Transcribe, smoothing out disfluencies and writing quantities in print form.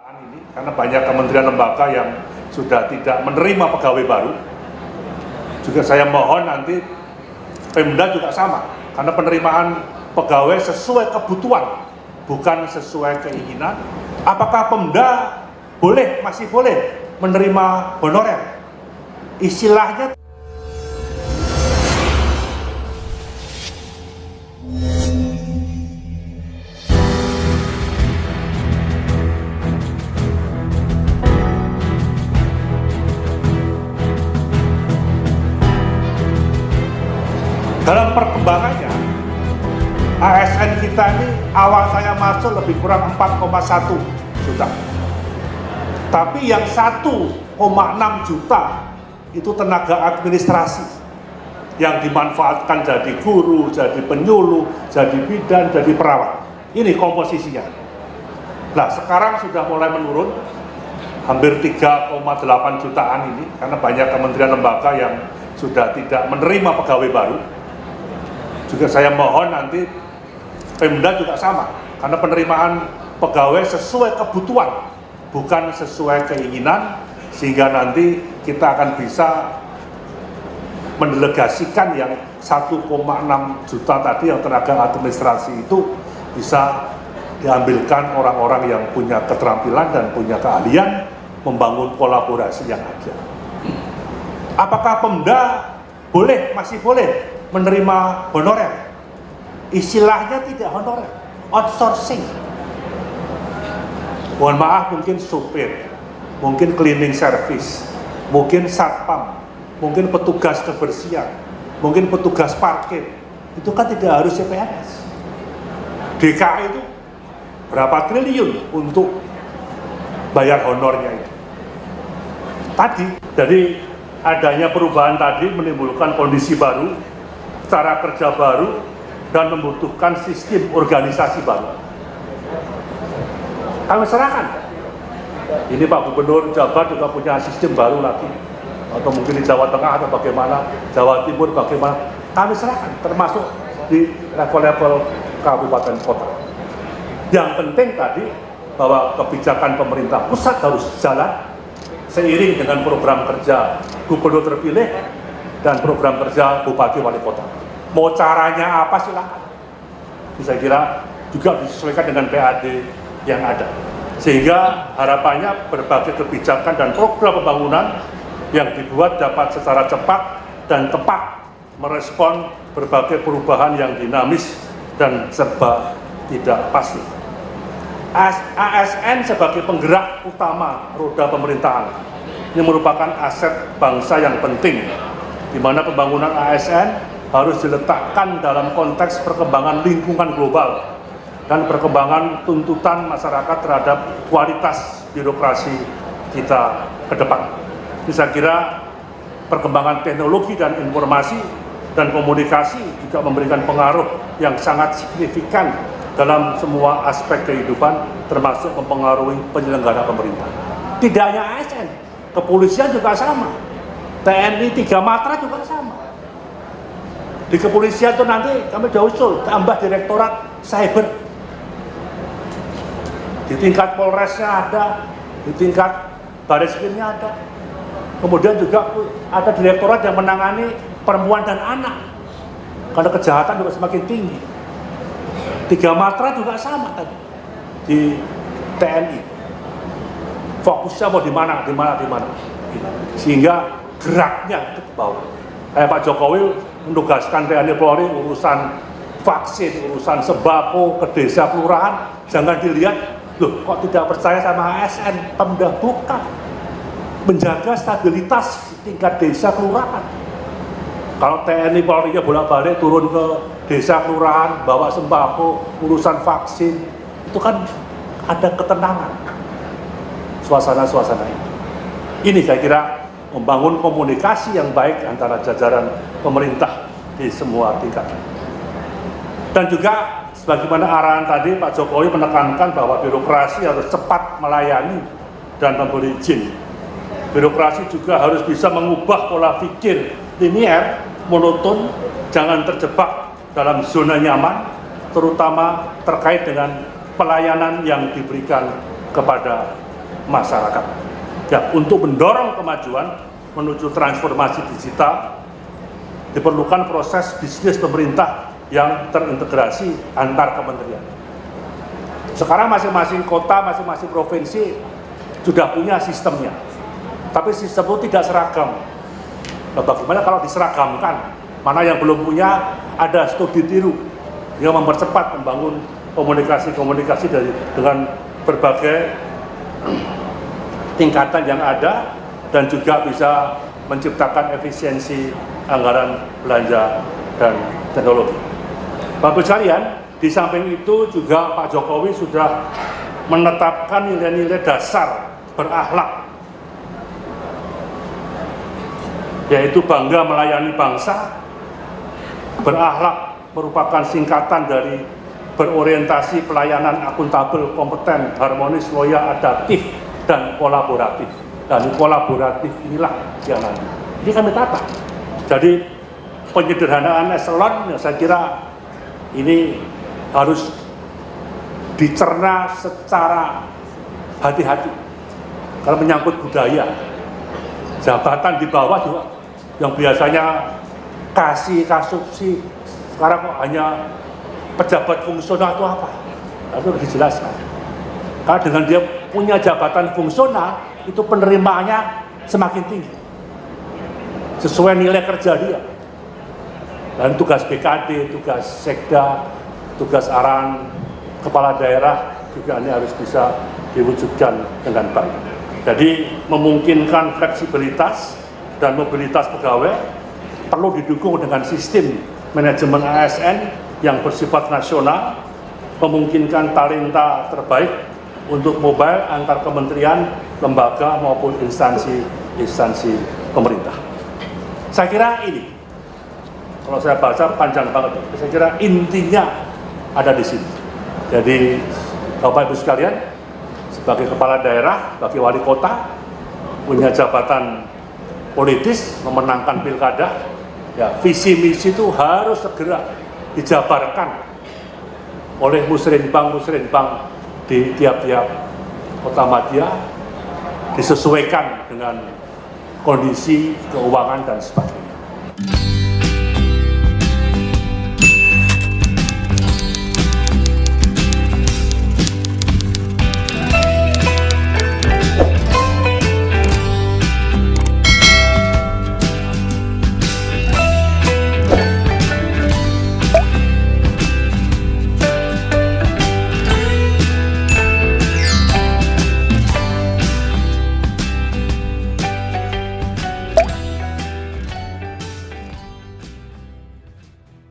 Ini karena banyak kementerian lembaga yang sudah tidak menerima pegawai baru. Juga saya mohon nanti Pemda juga sama, karena penerimaan pegawai sesuai kebutuhan, bukan sesuai keinginan. Apakah Pemda masih boleh menerima honorer? Istilahnya dalam perkembangannya, ASN kita ini awal saya masuk lebih kurang 4,1 juta. Tapi yang 1,6 juta itu tenaga administrasi yang dimanfaatkan jadi guru, jadi penyuluh, jadi bidan, jadi perawat. Ini komposisinya. Nah, sekarang sudah mulai menurun, hampir 3,8 jutaan ini, karena banyak kementerian lembaga yang sudah tidak menerima pegawai baru. Juga saya mohon nanti Pemda juga sama, karena penerimaan pegawai sesuai kebutuhan, bukan sesuai keinginan, sehingga nanti kita akan bisa mendelegasikan yang 1,6 juta tadi yang tenaga administrasi itu bisa diambilkan orang-orang yang punya keterampilan dan punya keahlian membangun kolaborasi yang ada. Apakah Pemda masih boleh menerima honorer? Istilahnya tidak honorer, outsourcing. Mohon maaf, mungkin supir, mungkin cleaning service, mungkin satpam, mungkin petugas kebersihan, mungkin petugas parkir. Itu kan tidak harus CPNS. DKI itu berapa triliun untuk bayar honornya itu. Tadi, jadi adanya perubahan tadi menimbulkan kondisi baru, cara kerja baru, dan membutuhkan sistem organisasi baru. Kami serahkan. Ini Pak Gubernur Jabar juga punya sistem baru lagi, atau mungkin di Jawa Tengah atau bagaimana, Jawa Timur bagaimana. Kami serahkan, termasuk di level-level kabupaten kota. Yang penting tadi bahwa kebijakan pemerintah pusat harus jalan seiring dengan program kerja gubernur terpilih dan program kerja bupati wali kota. Mau caranya apa silakan. Saya kira juga disesuaikan dengan PAD yang ada. Sehingga harapannya berbagai kebijakan dan program pembangunan yang dibuat dapat secara cepat dan tepat merespon berbagai perubahan yang dinamis dan serba tidak pasti. ASN sebagai penggerak utama roda pemerintahan ini merupakan aset bangsa yang penting, di mana pembangunan ASN harus diletakkan dalam konteks perkembangan lingkungan global dan perkembangan tuntutan masyarakat terhadap kualitas birokrasi kita ke depan. Jadi saya kira perkembangan teknologi dan informasi dan komunikasi juga memberikan pengaruh yang sangat signifikan dalam semua aspek kehidupan, termasuk mempengaruhi penyelenggara pemerintah. Tidak hanya ASN, kepolisian juga sama, TNI 3 Matra juga sama. Di kepolisian itu nanti kami sudah usul tambah direktorat cyber. Di tingkat Polresnya ada, di tingkat Bareskrimnya ada. Kemudian juga ada direktorat yang menangani perempuan dan anak, karena kejahatan juga semakin tinggi. 3 Matra juga sama tadi di TNI. Fokusnya mau di mana, sehingga geraknya ke bawah. Kayak Pak Jokowi menugaskan TNI Polri urusan vaksin, urusan sembako ke desa kelurahan, jangan dilihat, loh kok tidak percaya sama ASN, Pemda bukan. Menjaga stabilitas tingkat desa kelurahan. Kalau TNI Polri-nya bolak-balik turun ke desa kelurahan, bawa sembako, urusan vaksin, itu kan ada ketenangan. Suasana-suasana ini. Ini saya kira membangun komunikasi yang baik antara jajaran pemerintah di semua tingkatan. Dan juga sebagaimana arahan tadi Pak Jokowi menekankan bahwa birokrasi harus cepat melayani dan memberi izin. Birokrasi juga harus bisa mengubah pola pikir linier, monoton, jangan terjebak dalam zona nyaman, terutama terkait dengan pelayanan yang diberikan kepada masyarakat. Ya, untuk mendorong kemajuan menuju transformasi digital, diperlukan proses bisnis pemerintah yang terintegrasi antar kementerian. Sekarang masing-masing kota, masing-masing provinsi sudah punya sistemnya, tapi sistem itu tidak seragam. Nah, bagaimana kalau diseragamkan? Mana yang belum punya, ada studi tiru yang mempercepat membangun komunikasi-komunikasi dengan berbagai tingkatan yang ada dan juga bisa menciptakan efisiensi anggaran belanja dan teknologi. Bapak sekalian, di samping itu juga Pak Jokowi sudah menetapkan nilai-nilai dasar berakhlak, yaitu bangga melayani bangsa. Berakhlak merupakan singkatan dari berorientasi pelayanan akuntabel, kompeten, harmonis, loyal, adaptif, dan kolaboratif. Dan kolaboratif inilah yang nanti ini kami tata. Jadi penyederhanaan eselon, ya saya kira ini harus dicerna secara hati-hati karena menyangkut budaya. Jabatan di bawah juga yang biasanya kasih kasupsi, sekarang kok hanya pejabat fungsional itu apa? Itu harus dijelaskan. Karena dengan dia punya jabatan fungsional, itu penerimaannya semakin tinggi sesuai nilai kerja dia. Dan tugas BKD, tugas Sekda, tugas arahan kepala daerah juga ini harus bisa diwujudkan dengan baik. Jadi memungkinkan fleksibilitas dan mobilitas pegawai perlu didukung dengan sistem manajemen ASN yang bersifat nasional, memungkinkan talenta terbaik untuk mobile antar kementerian, lembaga maupun instansi pemerintah. Saya kira ini, kalau saya baca panjang banget, saya kira intinya ada di sini. Jadi Bapak Ibu sekalian, sebagai kepala daerah, sebagai wali kota, punya jabatan politis, memenangkan pilkada, ya visi misi itu harus segera dijabarkan oleh musrenbang di tiap-tiap kota madya, disesuaikan dengan kondisi keuangan dan sebagainya.